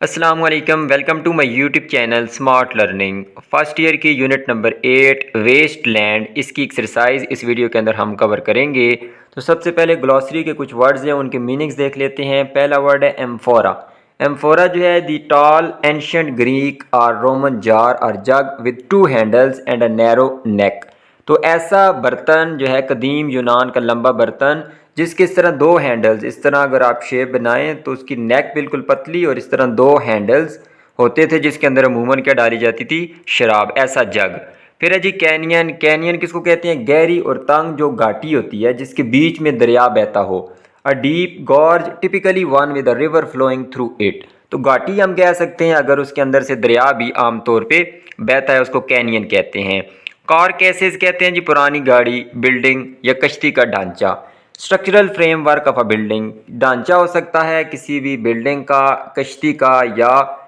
अस्सलाम वालेकुम, welcome to my YouTube channel smart learning. First year की यूनिट नंबर 8 वेस्ट लैंड, इसकी exercise इस वीडियो के अंदर हम कवर करेंगे। तो सबसे पहले ग्लॉसरी के कुछ वर्ड्स हैं, उनके मीनिंग्स देख लेते हैं। पहला वर्ड है एम्फोरा। एम्फोरा जो है दी टॉल एंशियंट ग्रीक और रोमन जार और jug with two handles and a narrow neck. तो ऐसा बर्तन जो है कदीम यूनान का लंबा बर्तन जिसके इस तरह दो हैंडल्स, इस तरह अगर आप शेप बनाएं तो उसकी नेक बिल्कुल पतली और इस तरह दो हैंडल्स होते थे जिसके अंदर अमूमन क्या डाली जाती थी, शराब। ऐसा जग। फिर है जी कैनियन। कैनियन किसको कहते हैं? गहरी और तंग जो घाटी होती है जिसके बीच में दरिया बहता हो। A deep gorge typically one with a river flowing through it. तो घाटी हम कह सकते हैं अगर उसके अंदर से दरिया भी आमतौर पे बहता है, उसको कैनियन कहते हैं। कार कैसेज कहते हैं जी पुरानी गाड़ी, बिल्डिंग या कश्ती का ढांचा। Structural framework of a building, ढांचा हो सकता है किसी भी बिल्डिंग का, कश्ती का या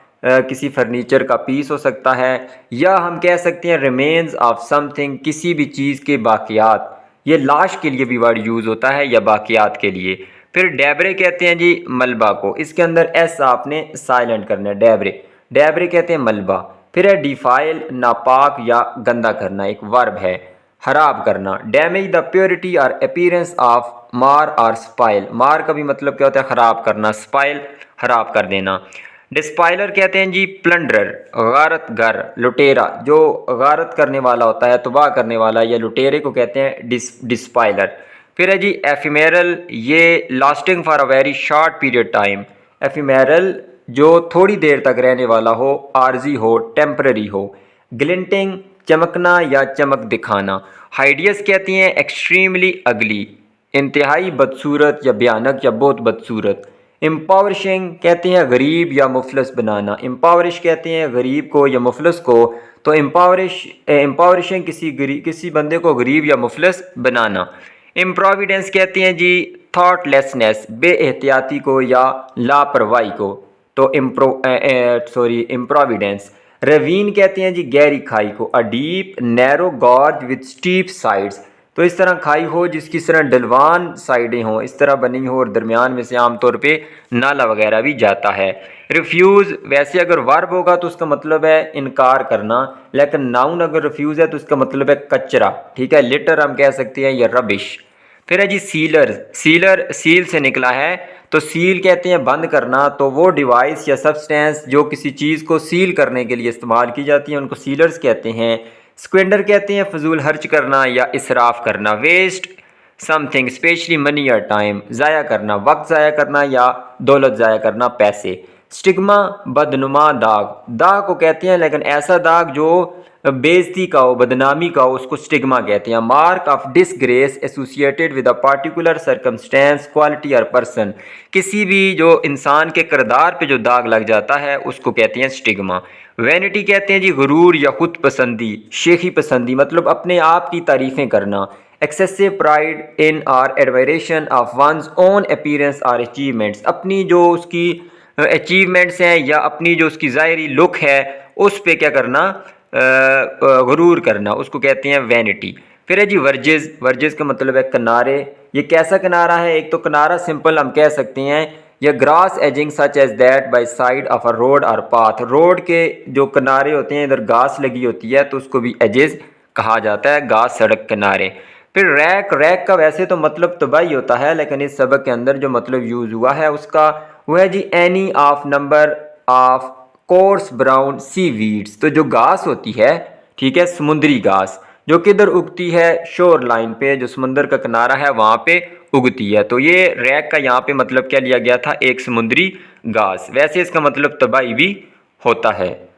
किसी फर्नीचर का पीस हो सकता है। या हम कह सकते हैं रिमेन्स ऑफ समथिंग, किसी भी चीज़ के बाकियात। ये लाश के लिए भी वर्ड यूज़ होता है या बाकियात के लिए। फिर डेबरे कहते हैं जी मलबा को, इसके अंदर एस आपने साइलेंट करना है। डेबरे, डेबरे कहते हैं मलबा। फिर है डिफाइल, नापाक या गंदा करना, एक वर्ब है। खराब करना, डैमेज द प्योरिटी और अपीयरेंस ऑफ मार और स्पाइल। मार का भी मतलब क्या होता है? खराब करना। स्पाइल, खराब कर देना। डिस्पाइलर कहते हैं जी प्लंडरर, गारत गर, लुटेरा। जो गारत करने वाला होता है, तबाह करने वाला, या लुटेरे को कहते हैं डिस्पाइलर। फिर है जी एफिमेरल, ये lasting for a very short period time. Ephemeral जो थोड़ी देर तक रहने वाला हो, आर्जी हो, टेम्पररी हो। ग्लिंटिंग, चमकना या चमक दिखाना। हाइडियस कहती हैं एक्सट्रीमली अगली, इंतहाई बदसूरत या भयानक या बहुत बदसूरत। एम्पावरिशिंग कहते हैं गरीब या मुफलस बनाना। एम्पावरिश कहते हैं गरीब को या मुफलस को। तो एम्पावरिशिंग किसी बंदे को गरीब या मुफलस बनाना। इम्प्रोविडेंस कहते हैं जी थॉटलेसनेस, बेएहतियाती को या लापरवाही को। तो इम्प्रोविडेंस। रवीन कहते हैं जी गहरी खाई को। A deep narrow gorge with steep sides. तो इस तरह खाई हो जिसकी इस तरह ढलवान साइडें हों, इस तरह बनी हो और दरमियान में से आमतौर पे नाला वगैरह भी जाता है। रिफ्यूज़, वैसे अगर वर्ब होगा तो उसका मतलब है इनकार करना, लेकिन नाउन अगर रिफ्यूज़ है तो उसका मतलब है कचरा। ठीक है, लिटर हम कह सकते हैं या रबिश। फिर है जी सीलर। सीलर सील से निकला है, तो सील कहते हैं बंद करना। तो वो डिवाइस या सब्सटेंस जो किसी चीज़ को सील करने के लिए इस्तेमाल की जाती है उनको सीलर्स कहते हैं। स्क्वेंडर कहते हैं फजूल खर्च करना या इसराफ करना। वेस्ट समथिंग स्पेशली मनी और टाइम, ज़ाया करना, वक्त ज़ाया करना या दौलत ज़ाया करना, पैसे। स्टिग्मा बदनुमा दाग, दाग को कहते हैं लेकिन ऐसा दाग जो बेइज्जती का हो, बदनामी का हो, उसको स्टिग्मा कहते हैं। Mark of disgrace associated with a particular circumstance, quality और पर्सन, किसी भी जो इंसान के किरदार पे जो दाग लग जाता है उसको कहते हैं स्टिग्मा। वैनिटी कहते हैं जी गुरूर या खुद पसंदी, शेखी पसंदी, मतलब अपने आप की तारीफ़ें करना। Excessive pride in are admiration of one's own appearance और अचीवमेंट्स, अपनी जो उसकी अचीवमेंट्स हैं या अपनी जो उसकी ज़ाहिरी लुक है उस पे क्या करना, गुरूर करना, उसको कहते हैं वैनिटी। फिर है जी वर्जिस। वर्जिस का मतलब है किनारे। ये कैसा किनारा है? एक तो किनारा सिंपल हम कह सकते हैं, या grass edging such as that by side of a road और पाथ। रोड के जो किनारे होते हैं इधर घास लगी होती है तो उसको भी एजेस कहा जाता है, घास सड़क किनारे। फिर रैक, रैक का वैसे तो मतलब तबाही होता है लेकिन इस सबक के अंदर जो मतलब यूज़ हुआ है उसका वो है जी any of number of coarse brown sea weeds. तो जो घास होती है, ठीक है, समुद्री घास जो किधर उगती है, शोर लाइन पे, जो समंदर का किनारा है वहाँ पे उगती है। तो ये रैक का यहाँ पे मतलब क्या लिया गया था? एक समुद्री घास। वैसे इसका मतलब तबाही भी होता है।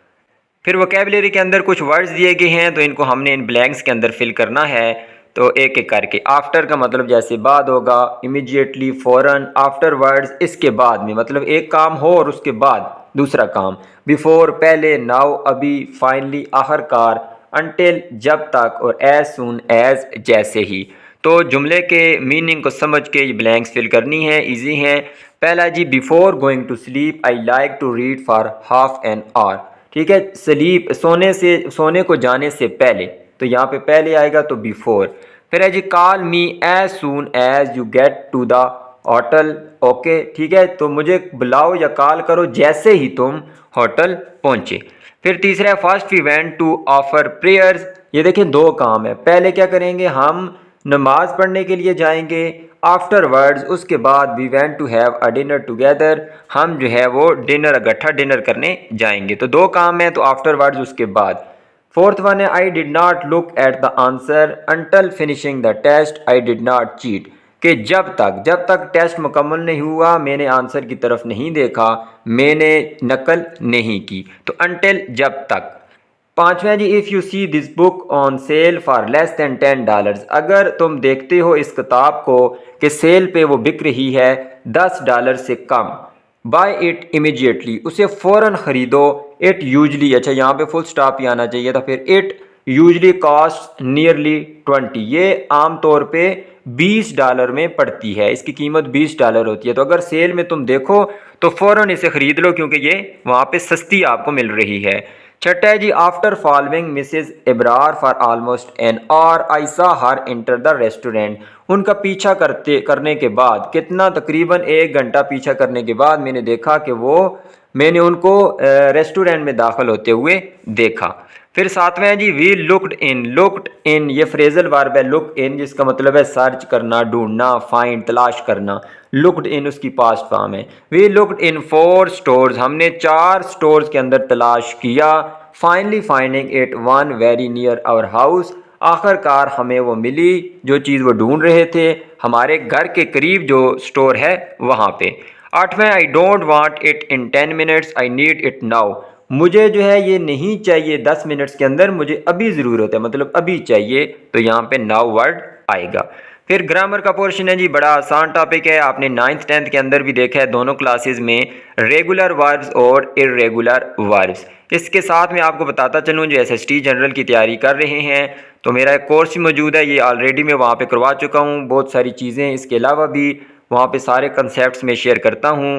फिर वोकेबलरी के अंदर कुछ वर्ड्स दिए गए हैं तो इनको हमने इन ब्लैंक्स के अंदर फिल करना है। तो एक एक करके। आफ्टर का मतलब जैसे बाद होगा, इमीडिएटली, फौरन, आफ्टर वर्ड्स इसके बाद में, मतलब एक काम हो और उसके बाद दूसरा काम। बिफोर पहले, नाउ अभी, फाइनली आखिरकार, अनटिल जब तक, और एज सुन एज जैसे ही। तो जुमले के मीनिंग को समझ के ये ब्लैंक्स फिल करनी है, इजी हैं। पहला जी before going to sleep I like to read for half an hour. ठीक है, स्लीप सोने को जाने से पहले, तो यहाँ पे पहले आएगा तो बिफोर। फिर है जी call me as soon as you get to the hotel. Okay ठीक है, तो मुझे बुलाओ या कॉल करो जैसे ही तुम होटल पहुंचे। फिर तीसरा है first we went to offer prayers. ये देखें दो काम है, पहले क्या करेंगे हम नमाज पढ़ने के लिए जाएंगे, आफ्टरवर्ड्स उसके बाद we went to have a dinner together, हम जो है वो डिनर इकट्ठा डिनर करने जाएंगे। तो दो काम है, तो आफ्टरवर्ड्स उसके बाद। फोर्थ वन है I did not look at the answer until finishing the test I did not cheat, कि जब तक टेस्ट मुकम्मल नहीं हुआ मैंने आंसर की तरफ नहीं देखा, मैंने नकल नहीं की। तो अंटिल जब तक। पांचवा जी if you see this book on sale for less than $10, अगर तुम देखते हो इस किताब को कि सेल पे वो बिक रही है $10 से कम, बाय इट इमीडिएटली, उसे फ़ौरन ख़रीदो। इट यूजली, अच्छा यहाँ पे फुल स्टॉप ही आना चाहिए था, फिर इट यूजली कॉस्ट नियरली 20, ये आम तौर पे $20 में पड़ती है, इसकी कीमत $20 होती है। तो अगर सेल में तुम देखो तो फ़ौरन इसे ख़रीद लो क्योंकि ये वहाँ पे सस्ती आपको मिल रही है। छठा है जी after following Mrs Ibrar for almost an hour I saw her enter the restaurant, उनका पीछा करने के बाद, कितना, तकरीबन 1 घंटा पीछा करने के बाद मैंने देखा कि मैंने उनको रेस्टोरेंट में दाखिल होते हुए देखा। फिर सातवें है जी वी लुक्ड इन ये फ्रेजल वर्ब है, लुक इन जिसका मतलब है सर्च करना, ढूंढना, फाइंड, तलाश करना। लुक्ड इन उसकी पास्ट फॉर्म है। वी लुक्ड इन 4 स्टोर्स, हमने 4 स्टोर्स के अंदर तलाश किया। Finally finding it one very near our house, आखिरकार हमें वो मिली जो चीज़ वो ढूंढ रहे थे, हमारे घर के करीब जो स्टोर है वहाँ पे। आठवें I don't want it in 10 minutes I need it now, मुझे जो है ये नहीं चाहिए 10 मिनट्स के अंदर, मुझे अभी ज़रूरत है, मतलब अभी चाहिए, तो यहाँ पे नाउ वर्ड आएगा। फिर ग्रामर का पोर्शन है जी, बड़ा आसान टॉपिक है, आपने 9th 10th के अंदर भी देखा है दोनों क्लासेस में, रेगुलर वर्ब्स और इर्रेगुलर वर्ब्स। इसके साथ मैं आपको बताता चलूँ जो SST जनरल की तैयारी कर रहे हैं तो मेरा एक कोर्स भी मौजूद है, ये ऑलरेडी मैं वहाँ पे करवा चुका हूँ, बहुत सारी चीज़ें इसके अलावा भी वहाँ पे सारे कंसेप्ट्स में शेयर करता हूँ।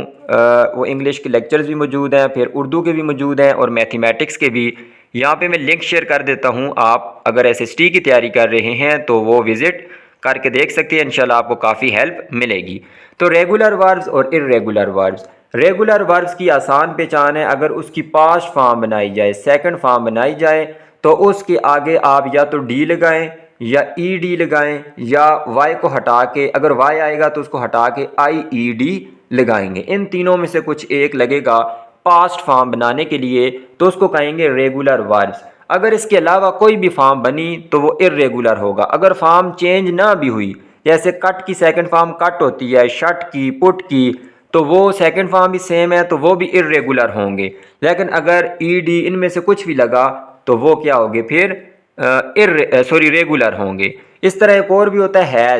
वो इंग्लिश के लेक्चर्स भी मौजूद हैं, फिर उर्दू के भी मौजूद हैं और मैथमेटिक्स के भी। यहाँ पे मैं लिंक शेयर कर देता हूँ, आप अगर SST की तैयारी कर रहे हैं तो वो विज़िट करके देख सकते हैं, इंशाल्लाह आपको काफ़ी हेल्प मिलेगी। तो रेगुलर वर्ब्स और इर्रेगुलर वर्ब्स। रेगुलर वर्ब्स की आसान पहचान है, अगर उसकी पास्ट फॉर्म बनाई जाए, सेकंड फॉर्म बनाई जाए तो उसके आगे आप या तो डी लगाएं या ईडी लगाएं, या वाई को हटा के, अगर वाई आएगा तो उसको हटा के IED लगाएंगे, इन तीनों में से कुछ एक लगेगा पास्ट फॉर्म बनाने के लिए, तो उसको कहेंगे रेगुलर वर्ब्स। अगर इसके अलावा कोई भी फॉर्म बनी तो वो इर्रेगुलर होगा। अगर फॉर्म चेंज ना भी हुई, जैसे कट की सेकंड फॉर्म कट होती है, शट की, पुट की, तो वो सेकंड फॉर्म भी सेम है तो वो भी इर्रेगुलर होंगे। लेकिन अगर ED इनमें से कुछ भी लगा तो वो क्या होंगे फिर रेगुलर होंगे। इस तरह एक और भी होता है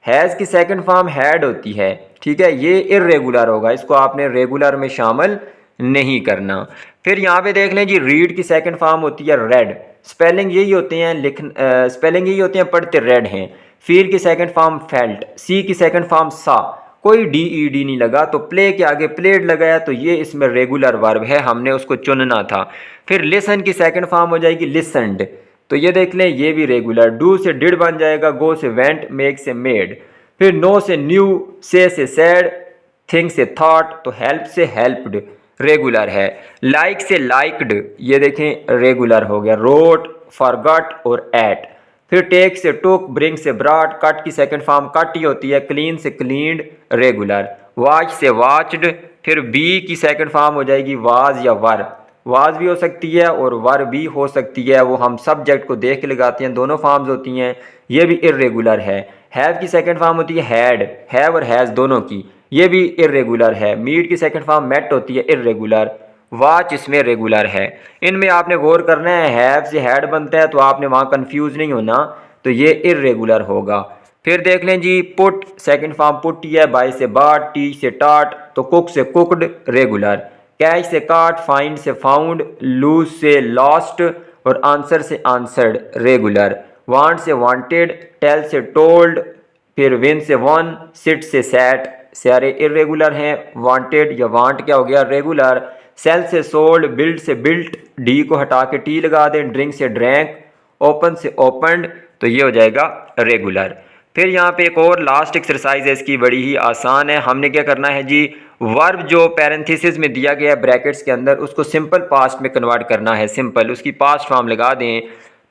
हैज़ की सेकंड फॉर्म हैड होती है, ठीक है, ये इर्रेगुलर होगा, इसको आपने रेगुलर में शामिल नहीं करना। फिर यहाँ पे देख लें जी रीड की सेकंड फॉर्म होती है रेड, स्पेलिंग यही होते हैं, स्पेलिंग यही होते हैं, पढ़ते रेड हैं। फील की सेकंड फॉर्म फेल्ट, सी की सेकंड फॉर्म सा, कोई DED नहीं लगा तो प्ले के आगे प्लेड लगाया, तो ये इसमें रेगुलर वर्ब है, हमने उसको चुनना था। फिर लिसन की सेकंड फॉर्म हो जाएगी लिसनड, तो ये देख लें ये भी रेगुलर। डू से डिड बन जाएगा, गो से वेंट, मेक से मेड। फिर नो से न्यू, से सेड, थिंक से थॉट, तो हेल्प से हेल्प्ड रेगुलर है। लाइक से लाइक्ड, ये देखें रेगुलर हो गया। रोट, फॉरगॉट और एट। फिर टेक से टुक, ब्रिंग से ब्रॉट, कट की सेकंड फॉर्म कट ही होती है। क्लीन से क्लीन्ड रेगुलर। वॉच से वॉच्ड। फिर बी की सेकंड फॉर्म हो जाएगी वाज या वर, वाज भी हो सकती है और वर भी हो सकती है, वो हम सब्जेक्ट को देख के लगाते हैं, दोनों फॉर्म्स होती हैं, ये भी इर्रेगुलर है। हैव की सेकंड फॉर्म होती है हैड, हैव और हैज़ दोनों की, ये भी इर्रेगुलर है। मीट की सेकंड फॉर्म मेट होती है, इर्रेगुलर। वाच इसमें रेगुलर है। इनमें आपने गौर करना है, हैव से हैड बनता है तो आपने वहाँ कंफ्यूज नहीं होना, तो ये इर्रेगुलर होगा। फिर देख लें जी पुट सेकंड फॉर्म पुट ही है, बाय से बाट, टी से टाट, तो कुक से कुकड रेगुलर। कैच से काट, फाइंड से फाउंड, लूज से लॉस्ट और आंसर से आंसर्ड रेगुलर। वांट से वांटेड, टेल से टोल्ड, फिर विन से वन, सिट से सैट, सारे इरेगुलर हैं। वांटेड या वांट क्या हो गया रेगुलर। सेल से सोल्ड, बिल्ड से बिल्ट, डी को हटा के टी लगा दें। ड्रिंक से ड्रैंक, ओपन से ओपनड, तो ये हो जाएगा रेगुलर। फिर यहाँ पे एक और लास्ट एक्सरसाइज है, इसकी बड़ी ही आसान है। हमने क्या करना है जी, वर्ब जो पैरेंथेसिस में दिया गया है ब्रैकेट्स के अंदर, उसको सिंपल पास्ट में कन्वर्ट करना है। सिंपल उसकी पास्ट फॉर्म लगा दें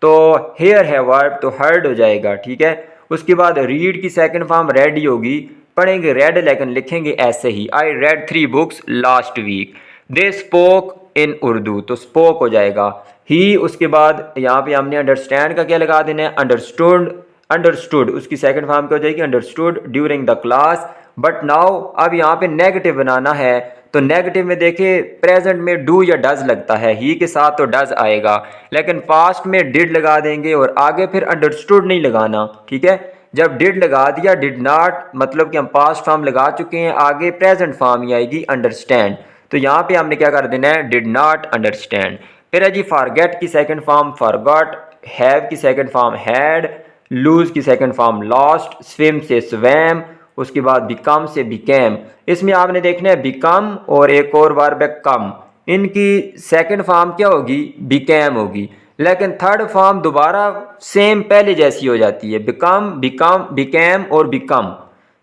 तो हेयर है वर्ब तो हर्ड हो जाएगा, ठीक है। उसके बाद रीड की सेकंड फॉर्म रेड ही होगी, पढ़ेंगे रेड लेकिन लिखेंगे ऐसे ही, I read 3 books last week. They spoke in Urdu तो स्पोक हो जाएगा ही। उसके बाद यहाँ पे हमने अंडरस्टैंड का क्या लगा देना है, अंडरस्टूड। अंडरस्टूड उसकी सेकंड फॉर्म क्या हो जाएगी, understood during the class. But now अब यहाँ पे नेगेटिव बनाना है, तो नेगेटिव में देखिए प्रेजेंट में डू या डज लगता है, ही के साथ तो डज आएगा, लेकिन पास्ट में डिड लगा देंगे और आगे फिर अंडरस्टूड नहीं लगाना, ठीक है। जब डिड लगा दिया, डिड नॉट मतलब कि हम पास्ट फॉर्म लगा चुके हैं, आगे प्रेजेंट फॉर्म ही आएगी अंडरस्टैंड। तो यहाँ पे हमने क्या कर देना है, डिड नॉट अंडरस्टैंड। फिर है जी फॉरगेट की सेकंड फॉर्म फॉरगॉट, हैव की सेकंड फॉर्म हैड, लूज की सेकंड फॉर्म लॉस्ट, स्विम से स्वैम, उसके बाद बिकम से बिकेम। इसमें आपने देखना है बिकम और एक और वर्ब है कम, इनकी सेकंड फॉर्म क्या होगी, बिकेम होगी, लेकिन थर्ड फॉर्म दोबारा सेम पहले जैसी हो जाती है, बिकम बिकम बिकेम और बिकम।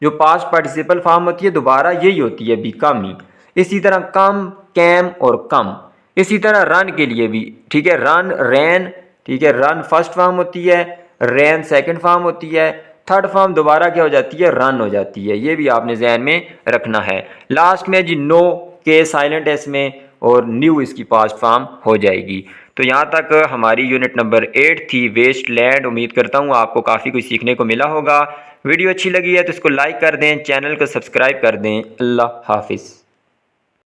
जो पास्ट पार्टिसिपल फॉर्म होती है दोबारा यही होती है, बिकम ही। इसी तरह कम कैम और कम। इसी तरह रन के लिए भी, ठीक है, रन रैन, ठीक है, रन फर्स्ट फॉर्म होती है, रैन सेकंड फॉर्म होती है, थर्ड फॉर्म दोबारा क्या हो जाती है, रन हो जाती है। ये भी आपने ध्यान में रखना है। लास्ट में जी नो के साइलेंट है इसमें और न्यू इसकी पास्ट फॉर्म हो जाएगी। तो यहाँ तक हमारी यूनिट नंबर 8 थी वेस्ट लैंड। उम्मीद करता हूँ आपको काफ़ी कुछ सीखने को मिला होगा। वीडियो अच्छी लगी है तो इसको लाइक कर दें, चैनल को सब्सक्राइब कर दें। अल्लाह हाफिज़।